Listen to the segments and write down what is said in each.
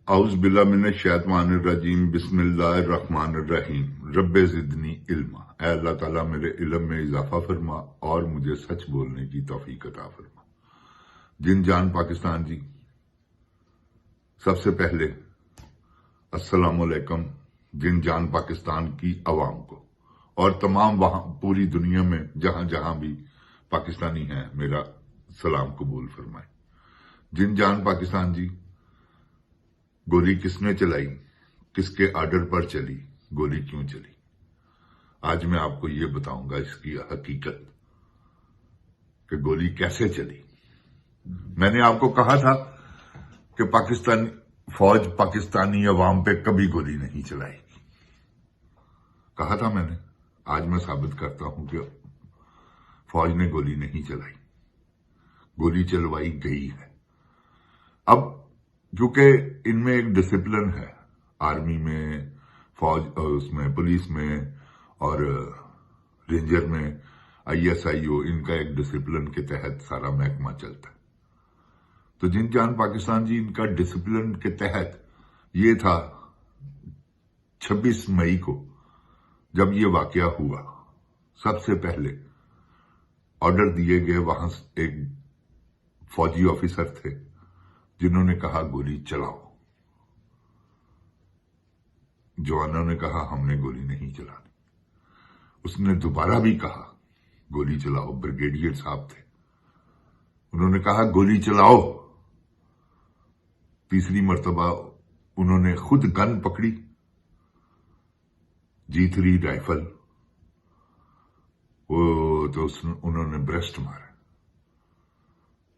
اعوذ باللہ من الشیطان الرجیم بسم اللہ الرحمن الرحیم رب زدنی علما۔ اے اللہ تعالیٰ میرے علم میں اضافہ فرما اور مجھے سچ بولنے کی توفیق عطا فرما۔ جن جان پاکستان جی، سب سے پہلے السلام علیکم جن جان پاکستان کی عوام کو اور تمام وہاں پوری دنیا میں جہاں جہاں بھی پاکستانی ہیں میرا سلام قبول فرمائیں۔ جن جان پاکستان جی، گولی کس نے چلائی، کس کے آرڈر پر چلی، گولی کیوں چلی؟ آج میں آپ کو یہ بتاؤں گا اس کی حقیقت کہ گولی کیسے چلی۔ میں نے آپ کو کہا تھا کہ پاکستان فوج پاکستانی عوام پہ کبھی گولی نہیں چلائے گی، کہا تھا میں نے۔ آج میں ثابت کرتا ہوں کہ فوج نے گولی نہیں چلائی، گولی چلوائی گئی ہے۔ اب کیونکہ ان میں ایک ڈسپلن ہے، آرمی میں، فوج، اس میں پولیس میں اور رینجر میں، آئی ایس آئی او، ان کا ایک ڈسپلن کے تحت سارا محکمہ چلتا ہے۔ تو جن جان پاکستان جی، ان کا ڈسپلن کے تحت یہ تھا 26 مئی کو جب یہ واقعہ ہوا، سب سے پہلے آرڈر دیے گئے، وہاں ایک فوجی آفیسر تھے جنہوں نے کہا گولی چلاؤ۔ جوانوں نے کہا ہم نے گولی نہیں چلانی۔ اس نے دوبارہ بھی کہا گولی چلاؤ، بریگیڈیئر صاحب تھے، انہوں نے کہا گولی چلاؤ۔ تیسری مرتبہ انہوں نے خود گن پکڑی، G3 رائفل، وہ تو انہوں نے بریسٹ مارا۔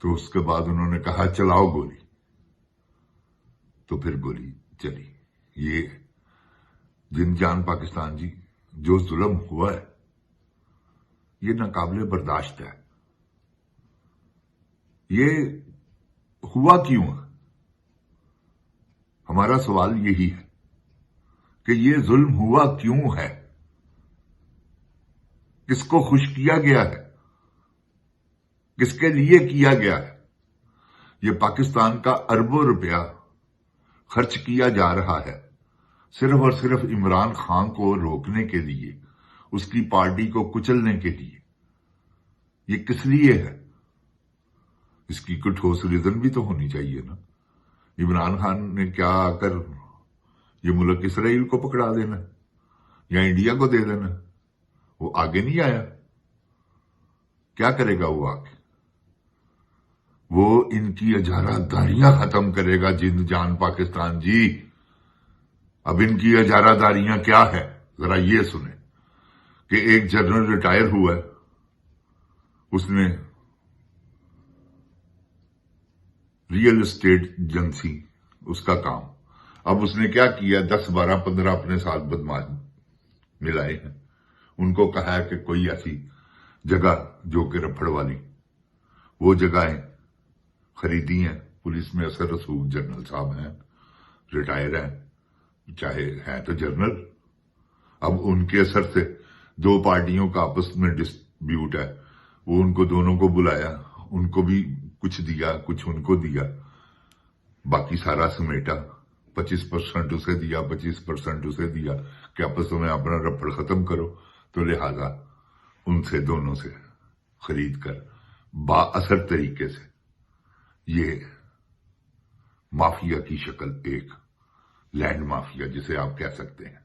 تو اس کے بعد انہوں نے کہا چلاؤ گولی، تو پھر گولی چلی۔ یہ جن جان پاکستان جی، جو ظلم ہوا ہے یہ ناقابل برداشت ہے۔ یہ ہوا کیوں ہے؟ ہمارا سوال یہی ہے کہ یہ ظلم ہوا کیوں ہے، کس کو خوش کیا گیا ہے، کس کے لیے کیا گیا ہے؟ یہ پاکستان کا اربوں روپیہ خرچ کیا جا رہا ہے صرف اور صرف عمران خان کو روکنے کے لیے، اس کی پارٹی کو کچلنے کے لیے۔ یہ کس لیے ہے؟ اس کی کوئی ٹھوس ریزن بھی تو ہونی چاہیے نا۔ عمران خان نے کیا آ کر یہ ملک اسرائیل کو پکڑا دینا یا انڈیا کو دے دینا؟ وہ آگے نہیں آیا، کیا کرے گا وہ آگے؟ وہ ان کی اجارہ داریاں ختم کرے گا جن جان پاکستان جی۔ اب ان کی اجارہ داریاں کیا ہے ذرا یہ سنیں کہ ایک جنرل ریٹائر ہوا ہے، اس نے ریئل اسٹیٹ ایجنسی اس کا کام، اب اس نے کیا کیا، 10 12 15 اپنے ساتھ بدماش ملائے ہیں، ان کو کہا ہے کہ کوئی ایسی جگہ جو کہ رپڑ والی، وہ جگہیں خریدی ہیں۔ پولیس میں اثر رسوخ جنرل صاحب ہیں، ریٹائر ہیں، چاہے ہیں تو جنرل۔ اب ان کے اثر سے دو پارٹیوں کا آپس میں ڈسپیوٹ ہے، وہ ان کو دونوں کو بلایا، ان کو بھی کچھ دیا، کچھ ان کو دیا، باقی سارا سمیٹا، 25% اسے دیا، 25% اسے دیا کہ آپس میں اپنا رپڑ ختم کرو۔ تو لہذا ان سے دونوں سے خرید کر با اثر طریقے سے یہ مافیا کی شکل، ایک لینڈ مافیا جسے آپ کہہ سکتے ہیں،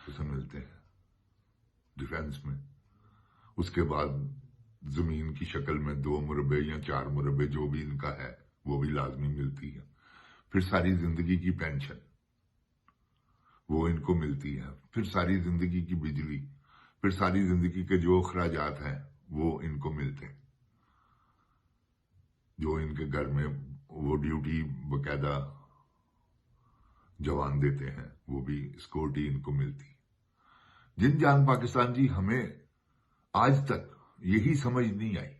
اسے ملتے ہیں ڈیفنس میں۔ اس کے بعد زمین کی شکل میں 2 مربع یا 4 مربع جو بھی ان کا ہے وہ بھی لازمی ملتی ہے۔ پھر ساری زندگی کی پینشن وہ ان کو ملتی ہے، پھر ساری زندگی کی بجلی، پھر ساری زندگی کے جو اخراجات ہیں وہ ان کو ملتے ہیں۔ جو ان کے گھر میں وہ ڈیوٹی باقاعدہ جوان دیتے ہیں، وہ بھی سکیورٹی ان کو ملتی۔ جن جان پاکستان جی، ہمیں آج تک یہی سمجھ نہیں آئی۔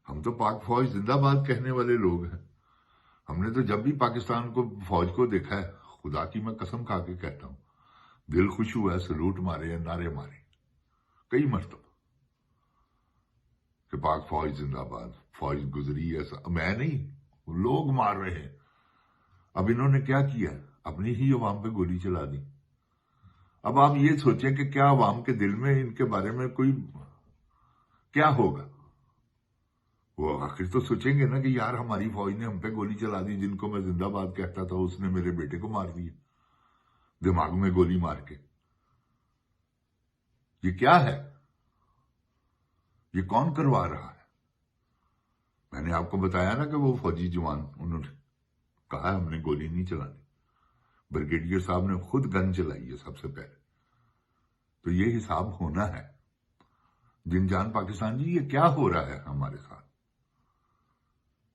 ہم تو پاک فوج زندہ باد کہنے والے لوگ ہیں، ہم نے تو جب بھی پاکستان کو، فوج کو دیکھا ہے، خدا کی میں قسم کھا کے کہتا ہوں، دل خوش ہوا ہے، سلوٹ مارے ہیں، نعرے مارے کئی مرتبہ کہ پاک فوج زندہ باد، فوج گزری ہے۔ میں نہیں، لوگ مار رہے ہیں۔ अब इन्होंने क्या किया, अपनी ही अवाम पे गोली चला दी। अब आप ये सोचें कि क्या अवाम के दिल में इनके बारे में कोई क्या होगा। वो आखिर तो सोचेंगे ना कि यार हमारी फौज ने हम पे गोली चला दी, जिनको मैं जिंदाबाद कहता था उसने मेरे बेटे को मार दिया दिमाग में गोली मार के। ये क्या है, ये कौन करवा रहा है। मैंने आपको बताया ना कि वो फौजी जवान, उन्होंने कहा हमने गोली नहीं चलानी, ब्रिगेडियर साहब ने खुद गन चलाई है सबसे पहले। तो ये हिसाब होना है। जिनजान पाकिस्तान जी, ये क्या हो रहा है हमारे साथ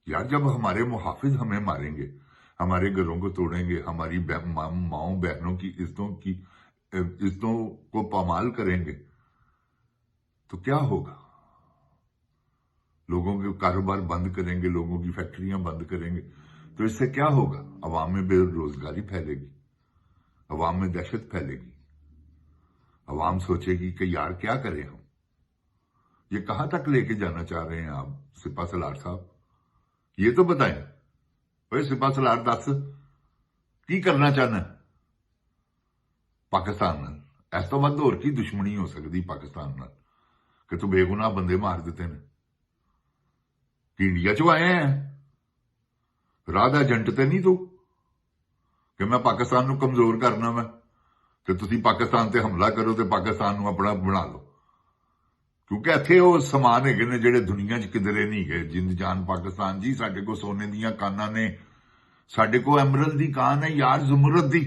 यार। जब हमारे मुहाफिज हमें मारेंगे, हमारे घरों को तोड़ेंगे, हमारी माओ बहनों की इज्जतों को पामाल करेंगे, तो क्या होगा। लोगों के कारोबार बंद करेंगे, लोगों की फैक्ट्रियां बंद करेंगे, तो इससे क्या होगा। अवाम में बेरोजगारी फैलेगी, अवाम में दहशत फैलेगी, अवाम सोचेगी कि यार क्या करें हम। ये कहां तक लेके जाना चाह रहे हैं आप सिपा सलार साहब, ये तो बताएं। भाई सिपा सलार दस की करना चाहना पाकिस्तान नाल। इस तो वध होर की दुश्मनी हो सकती पाकिस्तान नाल कि तू बेगुनाह बंदे मार देते हैं कि इंडिया चो आए हैं, राह दा एजेंट ते नहीं तू कि मैं पाकिस्तान नूं कमजोर करना मैं कि तुसीं पाकिस्तान ते हमला करो ते पाकिस्तान नूं अपना बना लो। क्योंकि इत्थे वो समान है ने जिहड़े दुनिया च किधरे नहीं गए। जिंद जान पाकिस्तान जी, साडे को सोने दियां कानां ने, साडे को एमरल्ड दी कान है यार, जुमरत दी।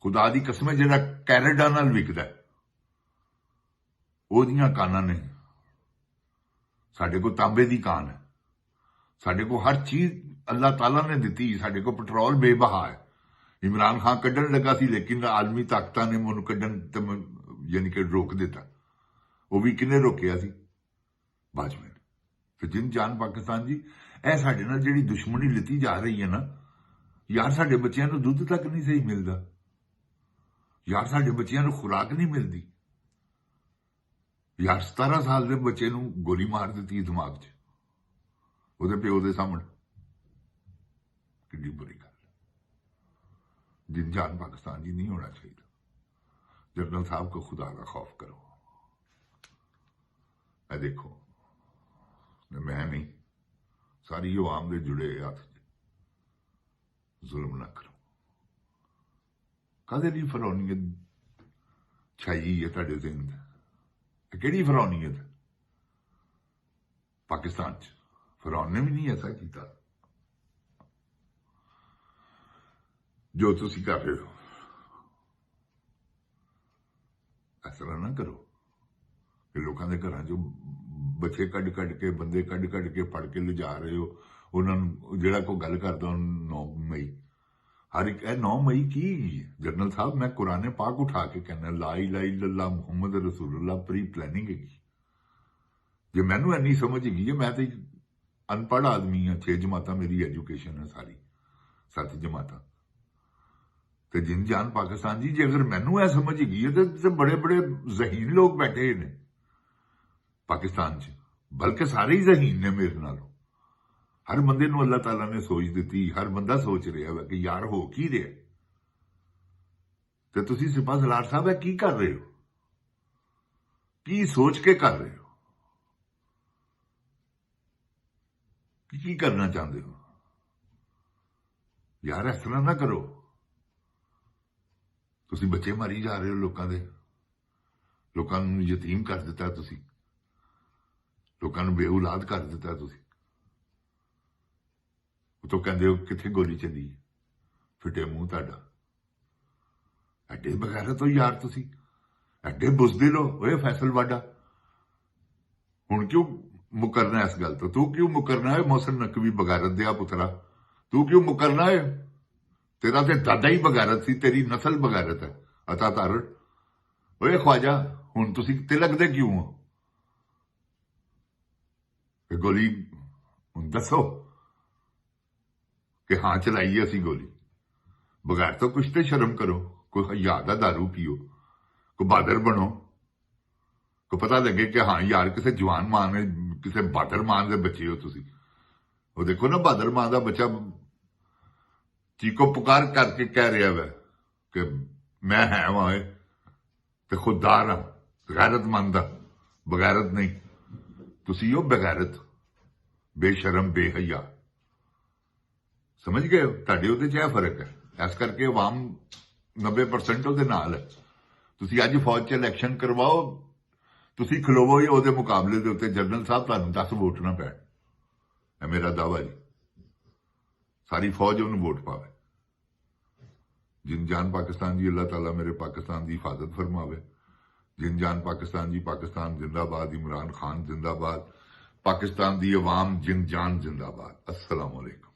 खुदा दी कसम है, जिहड़ा कैनेडा नाल विकदा ओहदियां कानां ने। साडे को तांबे दी कान है, साडे को हर चीज अल्लाह ताला ने दिती। साडे को पेट्रोल बेबहा है। इमरान खान कड्ढण लगा सी, लेकिन आलमी ताकतां ने ओनू कड्ढण ते यानी कि रोक दिता। वो भी किने रोकिया सी, भाजपा ने। तो जिन जान पाकिस्तान जी, ए साडे नाल जिहड़ी दुश्मनी लिती जा रही है ना यार, साडे बच्चियां नूं दुध तक नहीं सही मिलदा यार, साडे बच्चियां नूं खुराक नहीं मिलदी यार। 17 साल के बच्चे नूं गोली मार दी दिमाग च ਉਹਦੇ ਪਿਓ ਦੇ ਸਾਹਮਣੇ। कितनी बुरी गल। जिनजान पाकिस्तान जी नहीं होना चाहिए। जनरल साहब को खुदा का खौफ करो। मैं देखो, मैं नहीं, सारी अवाम के जुड़े हाथ जुल्म ना करो। कदे नहीं फरौनीयत छाई है तुहाडे ज़हन च। किहड़ी फरौनीयत पाकिस्तान च? फिरौन ने भी नहीं ऐसा किया जो तुसी कर रहे हो। इस तरह ना करो कि लोगों के घर चो बच्चे कड़ के, बंदे कड़ के फड़ के ले जा रहे हो। उन्होंने जिहड़ा कोई गल करदा 9 मई, हर एक 9 मई की जनरल साहब, मैं कुरान पाक उठा के कहना ला इलाहा इल्लल्लाह मुहम्मद रसूलुल्लाह प्री प्लानिंग है। जे मैनू इन्नी समझ हैगी है, मैं तो अनपढ़ आदमी हाँ। 6 जमाता मेरी एजुकेशन है सारी, 7 जमाता। तो जिन जान पाकिस्तान जी, जे अगर मैनू ऐ समझ हैगी है तो बड़े बड़े जहीन लोग बैठे ने पाकिस्तान च, बल्कि सारे ही जहीन ने मेरे नालों। हर बंदे नूं अल्लाह ताला ने सोच दी, हर बंदा सोच रहा है कि यार हो की रहा। तो तुसीं सिपा सलार साहब है की कर रहे हो, की सोच के कर रहे हो, की करना चाहते हो यार। इस तरह ना करो। तुसीं बच्चे मारी जा रहे हो, लोगों नूं यतीम कर दिता, तुसीं लोगों नूं बेऔलाद कर दिता। तुसीं तो कहते हो कित्थे गोली चली, फिटे मूंह तुहाडा। एडे बगैरत हो यार तुसीं, एडे बुज़दिल हो। ओए फैसल वाडा, हुण क्यों मुकरना इस गल तो? तू क्यों मुकरना है मोहसिन नकवी बगैरत दिया पुत्रा? तू क्यों मुकरना है? तेरा ते दादा ही बगैरत सी, तेरी नस्ल बगैरत है। अता तारड़ ओए ख्वाजा, हुण तुसीं तिलक दे क्यों हो? गोली हुण दसो कि हाँ चलाई असी गोली। बगैर तो कुछ तो शर्म करो, कोई हया दा दारू पियो, कोई बहादुर बनो, को पता लगे कि हाँ यार किसी जवान मां ने, किसी बहादुर मां के बच्चे हो तुसीं। वो देखो ना, बहादुर मां का बच्चा ਚੀਕੋ ਪੁਕਾਰ ਕਰਕੇ ਕਹਿ ਰਿਹਾ ਵੈ ਕਿ ਮੈਂ ਹੈ ਵਾਂ ਤੇ ਖੁਦਦਾਰ ਹਾਂ, ਗੈਰਤਮੰਦ ਹਾਂ, ਬਗੈਰਤ ਨਹੀਂ। ਤੁਸੀਂ ਹੋ ਬਗੈਰਤ, ਬੇਸ਼ਰਮ, ਬੇਹਯਾ। ਸਮਝ ਗਏ ਹੋ? ਤੁਹਾਡੇ ਉਹਦੇ 'ਚ ਇਹ ਫਰਕ ਹੈ। ਇਸ ਕਰਕੇ ਆਵਾਮ 90% ਉਹਦੇ ਨਾਲ ਹੈ। ਤੁਸੀਂ ਅੱਜ ਫੌਜ 'ਚ ਇਲੈਕਸ਼ਨ ਕਰਵਾਓ, ਤੁਸੀਂ ਖਲੋਵੋ ਹੀ ਉਹਦੇ ਮੁਕਾਬਲੇ ਦੇ ਉੱਤੇ, ਜਨਰਲ ਸਾਹਿਬ ਤੁਹਾਨੂੰ 10 ਵੋਟ ਨਾ ਪੈਣ। ਇਹ ਮੇਰਾ ਦਾਅਵਾ ਜੀ। ਸਾਰੀ ਫੌਜ ਉਹਨੂੰ ਵੋਟ ਪਾਵੇ। ਜਿਨ ਜਾਨ ਪਾਕਿस्तान जी, अल्लाह ताला मेरे पाकिस्तान की हिफाजत फरमावे। जिन जान पाकिस्तान जी, पाकिस्तान जिंदाबाद। इमरान खान जिंदाबाद। पाकिस्तान की अवाम जिन जान जिंदाबाद। अस्सलाम वालेकुम।